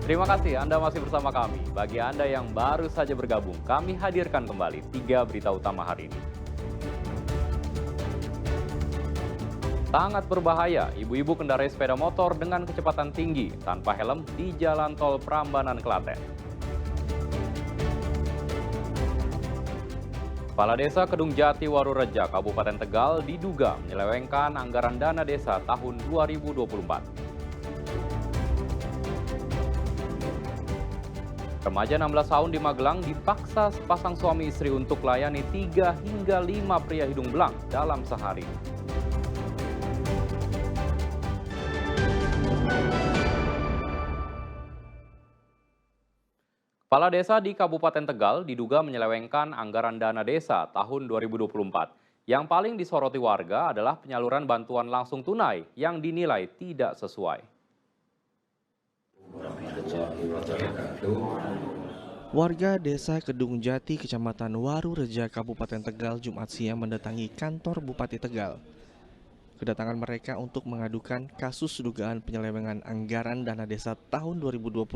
Terima kasih Anda masih bersama kami. Bagi Anda yang baru saja bergabung, kami hadirkan kembali 3 berita utama hari ini. Sangat berbahaya, ibu-ibu kendarai sepeda motor dengan kecepatan tinggi tanpa helm di Jalan Tol Prambanan, Klaten. Kepala Desa Kedung Jati Warureja, Kabupaten Tegal diduga menyelewengkan anggaran dana desa tahun 2024. Remaja 16 tahun di Magelang dipaksa sepasang suami istri untuk layani 3 hingga 5 pria hidung belang dalam sehari. Kepala desa di Kabupaten Tegal diduga menyelewengkan anggaran dana desa tahun 2024. Yang paling disoroti warga adalah penyaluran bantuan langsung tunai yang dinilai tidak sesuai. Warga Desa Kedung Jati, Kecamatan Warureja, Kabupaten Tegal, Jumat siang mendatangi kantor Bupati Tegal. Kedatangan mereka untuk mengadukan kasus dugaan penyelewengan anggaran dana desa tahun 2024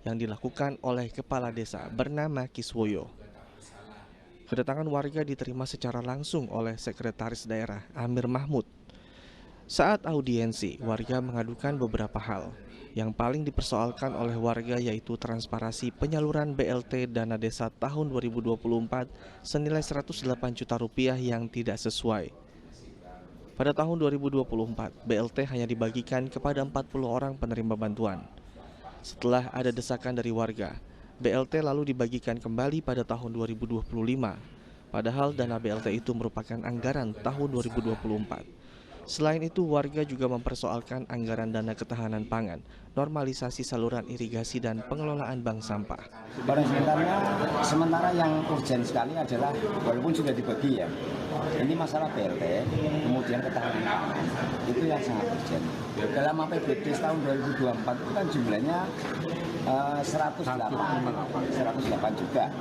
yang dilakukan oleh Kepala Desa bernama Kiswoyo. Kedatangan warga diterima secara langsung oleh Sekretaris Daerah Amir Mahmud. Saat audiensi, warga mengadukan beberapa hal. Yang paling dipersoalkan oleh warga yaitu transparansi penyaluran BLT dana desa tahun 2024 senilai 108 juta rupiah yang tidak sesuai. Pada tahun 2024, BLT hanya dibagikan kepada 40 orang penerima bantuan. Setelah ada desakan dari warga, BLT lalu dibagikan kembali pada tahun 2025. Padahal dana BLT itu merupakan anggaran tahun 2024. Selain itu, warga juga mempersoalkan anggaran dana ketahanan pangan, normalisasi saluran irigasi, dan pengelolaan bank sampah. Barang sementara yang urgen sekali adalah, walaupun sudah dibagi ya, ini masalah BLT, kemudian ketahanan pangan, itu yang sangat urgen. Dalam APBD tahun 2024 itu kan jumlahnya 108 juta.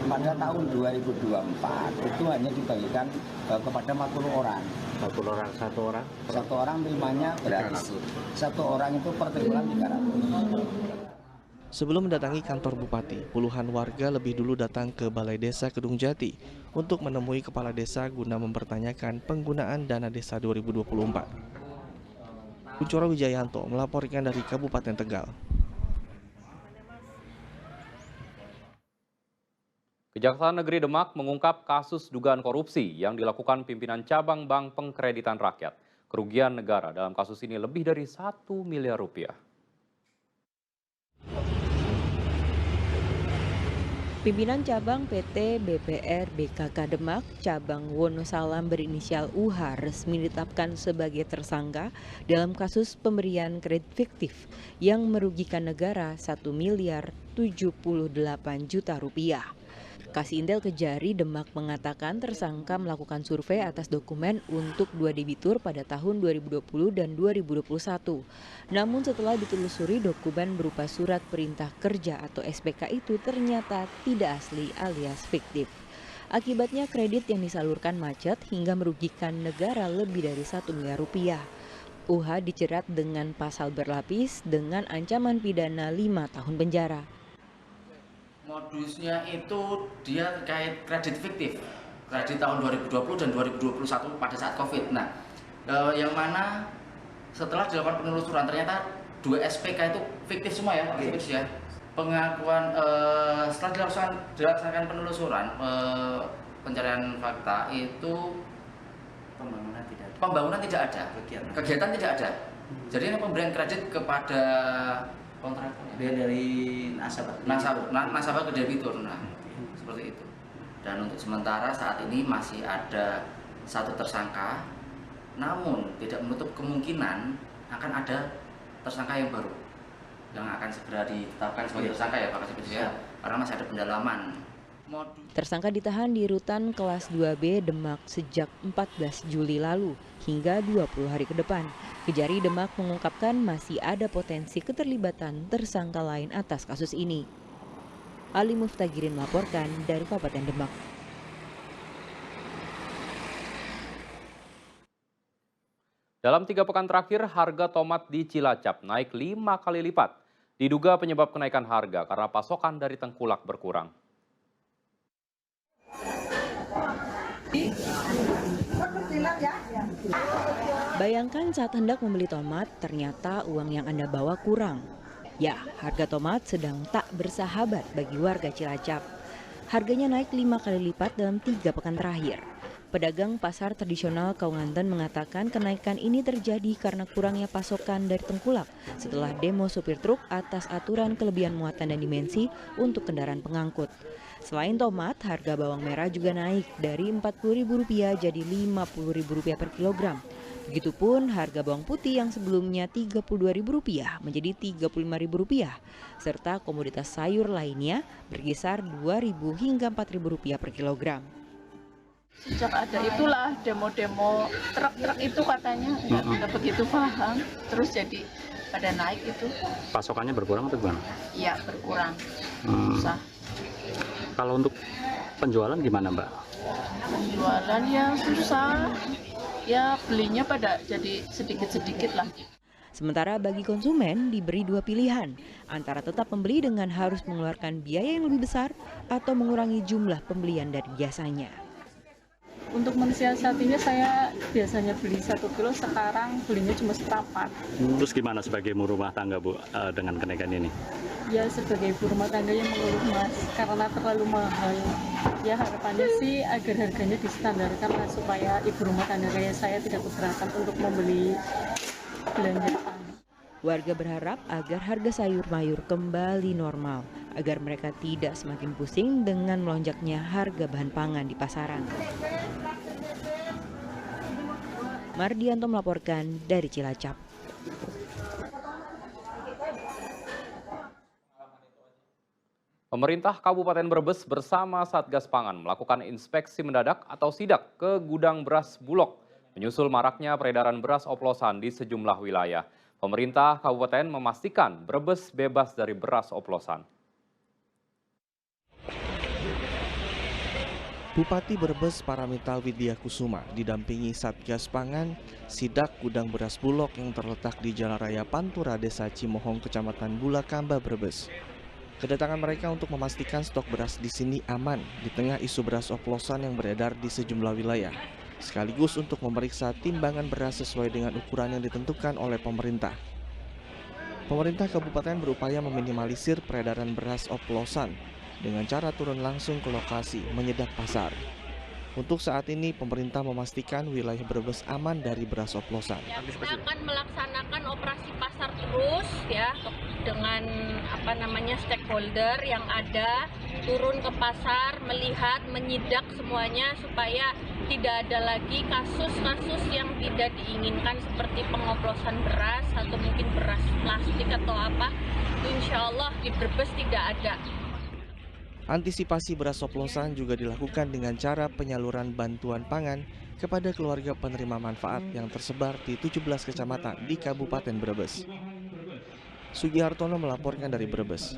Pada tahun 2024 itu hanya dibagikan kepada 40 orang. 40 orang, Satu orang terimanya gratis. Satu orang itu per bulan 300. Sebelum mendatangi kantor Bupati, puluhan warga lebih dulu datang ke Balai Desa Kedung Jati untuk menemui Kepala Desa guna mempertanyakan penggunaan dana desa 2024. Kuncoro Wijayanto melaporkan dari Kabupaten Tegal. Kejaksaan Negeri Demak mengungkap kasus dugaan korupsi yang dilakukan pimpinan cabang Bank Pengkreditan Rakyat. Kerugian negara dalam kasus ini lebih dari 1 miliar rupiah. Pimpinan cabang PT BPR BKK Demak, cabang Wonosalam berinisial UH resmi ditetapkan sebagai tersangka dalam kasus pemberian kredit fiktif yang merugikan negara 1 miliar 78 juta rupiah. Kasintel Kejari Demak mengatakan tersangka melakukan survei atas dokumen untuk 2 debitur pada tahun 2020 dan 2021. Namun setelah ditelusuri, dokumen berupa surat perintah kerja atau SPK itu ternyata tidak asli alias fiktif. Akibatnya kredit yang disalurkan macet hingga merugikan negara lebih dari 1 miliar rupiah. UH dijerat dengan pasal berlapis dengan ancaman pidana 5 tahun penjara. Modusnya itu dia terkait kredit fiktif, kredit tahun 2020 dan 2021 pada saat COVID. Nah, yang mana setelah dilakukan penelusuran ternyata 2 SPK itu fiktif semua ya, fiktif ya. Pengakuan setelah dilaksanakan penelusuran, pencarian fakta itu pembangunan tidak ada, kegiatan tidak ada. Jadi ini pemberian kredit kepada kontraktor dari nasabah ke debitur, seperti itu. Dan untuk sementara saat ini masih ada 1 tersangka, namun tidak menutup kemungkinan akan ada tersangka yang baru yang akan segera ditetapkan sebagai tersangka ya Pak Kasih ya, karena masih ada pendalaman. Tersangka ditahan di rutan kelas 2B Demak sejak 14 Juli lalu hingga 20 hari ke depan. Kejari Demak mengungkapkan masih ada potensi keterlibatan tersangka lain atas kasus ini. Ali Muftagirin melaporkan dari Kabupaten Demak. Dalam 3 pekan terakhir, harga tomat di Cilacap naik 5 kali lipat. Diduga penyebab kenaikan harga karena pasokan dari Tengkulak berkurang. Bayangkan saat hendak membeli tomat, ternyata uang yang Anda bawa kurang. Ya, harga tomat sedang tak bersahabat bagi warga Cilacap. Harganya naik 5 kali lipat dalam 3 pekan terakhir. Pedagang pasar tradisional Kaunganten mengatakan kenaikan ini terjadi karena kurangnya pasokan dari Tengkulak setelah demo sopir truk atas aturan kelebihan muatan dan dimensi untuk kendaraan pengangkut. Selain tomat, harga bawang merah juga naik dari Rp40.000 jadi Rp50.000 per kilogram. Begitupun harga bawang putih yang sebelumnya Rp32.000 menjadi Rp35.000, serta komoditas sayur lainnya berkisar Rp2.000 hingga Rp4.000 per kilogram. Sejak ada itulah demo-demo truk-truk itu katanya nggak begitu paham, terus jadi pada naik itu. Pasokannya berkurang atau gimana? Iya berkurang, susah. Kalau untuk penjualan gimana Mbak? Penjualan ya susah, ya belinya pada jadi sedikit-sedikit lah. Sementara bagi konsumen diberi 2 pilihan, antara tetap membeli dengan harus mengeluarkan biaya yang lebih besar atau mengurangi jumlah pembelian dari biasanya. Untuk mensiasatinya saya biasanya beli 1 kilo, sekarang belinya cuma seperempat. Terus gimana sebagai ibu rumah tangga Bu dengan kenaikan ini? Ya sebagai ibu rumah tangga yang mengeluh Mas, karena terlalu mahal. Ya harapannya sih agar harganya distandarkan lah, supaya ibu rumah tangga kayak saya tidak keberatan untuk membeli belanjaan. Warga berharap agar harga sayur mayur kembali normal, agar mereka tidak semakin pusing dengan melonjaknya harga bahan pangan di pasaran. Mardianto melaporkan dari Cilacap. Pemerintah Kabupaten Brebes bersama Satgas Pangan melakukan inspeksi mendadak atau sidak ke gudang beras Bulog, menyusul maraknya peredaran beras oplosan di sejumlah wilayah. Pemerintah Kabupaten memastikan Brebes bebas dari beras oplosan. Bupati Brebes Paramita Widya Kusuma didampingi Satgas Pangan sidak gudang beras Bulog yang terletak di Jalan Raya Pantura, Desa Cimohong, Kecamatan Bulakamba, Brebes. Kedatangan mereka untuk memastikan stok beras di sini aman di tengah isu beras oplosan yang beredar di sejumlah wilayah, sekaligus untuk memeriksa timbangan beras sesuai dengan ukuran yang ditentukan oleh pemerintah. Pemerintah kabupaten berupaya meminimalisir peredaran beras oplosan dengan cara turun langsung ke lokasi menyedak pasar. Untuk saat ini, pemerintah memastikan wilayah Brebes aman dari beras oplosan. Kita akan melaksanakan operasi pasar terus ya dengan stakeholder yang ada, turun ke pasar, melihat, menyidak semuanya supaya tidak ada lagi kasus-kasus yang tidak diinginkan seperti pengoplosan beras atau mungkin beras plastik atau apa. Insya Allah di Brebes tidak ada. Antisipasi beras oplosan juga dilakukan dengan cara penyaluran bantuan pangan kepada keluarga penerima manfaat yang tersebar di 17 kecamatan di Kabupaten Brebes. Sugihartono melaporkan dari Brebes.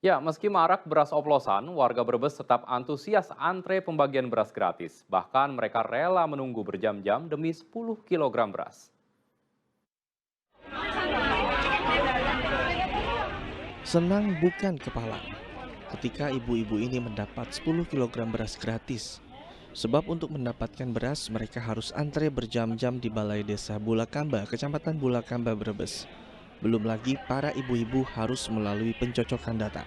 Ya, meski marak beras oplosan, warga Brebes tetap antusias antre pembagian beras gratis. Bahkan mereka rela menunggu berjam-jam demi 10 kg beras. Senang bukan kepala ketika ibu-ibu ini mendapat 10 kg beras gratis. Sebab untuk mendapatkan beras mereka harus antre berjam-jam di Balai Desa Bulakamba, Kecamatan Bulakamba, Brebes. Belum lagi para ibu-ibu harus melalui pencocokan data.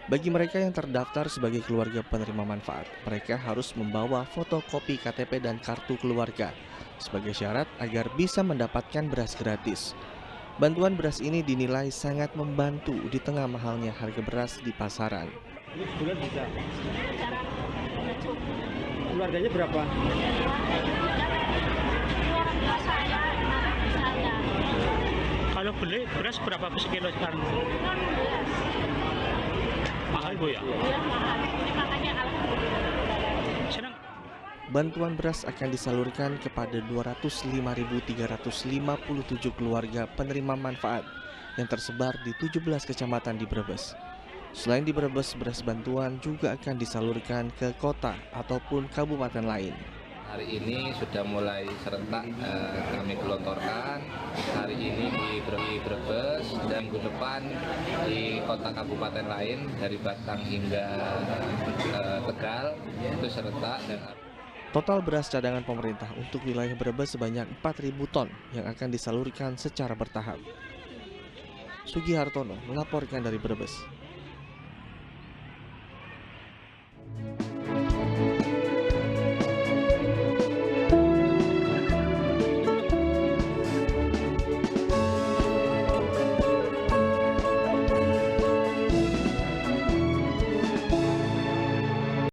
Bagi mereka yang terdaftar sebagai keluarga penerima manfaat, mereka harus membawa fotokopi KTP dan kartu keluarga sebagai syarat agar bisa mendapatkan beras gratis. Bantuan beras ini dinilai sangat membantu di tengah mahalnya harga beras di pasaran. Sebulan bisa. Keluarganya berapa? Kalau beli beras berapa sekilo sekarang? Mahal Bu ya? Iya mahal. Ini makanya senang. Bantuan beras akan disalurkan kepada 205.357 keluarga penerima manfaat yang tersebar di 17 kecamatan di Brebes. Selain di Brebes, beras bantuan juga akan disalurkan ke kota ataupun kabupaten lain. Hari ini sudah mulai serentak kami gelontorkan. Hari ini di Brebes dan minggu depan di kota kabupaten lain dari Batang hingga Tegal itu serentak. Total beras cadangan pemerintah untuk wilayah Brebes sebanyak 4.000 ton yang akan disalurkan secara bertahap. Sugi Hartono melaporkan dari Brebes.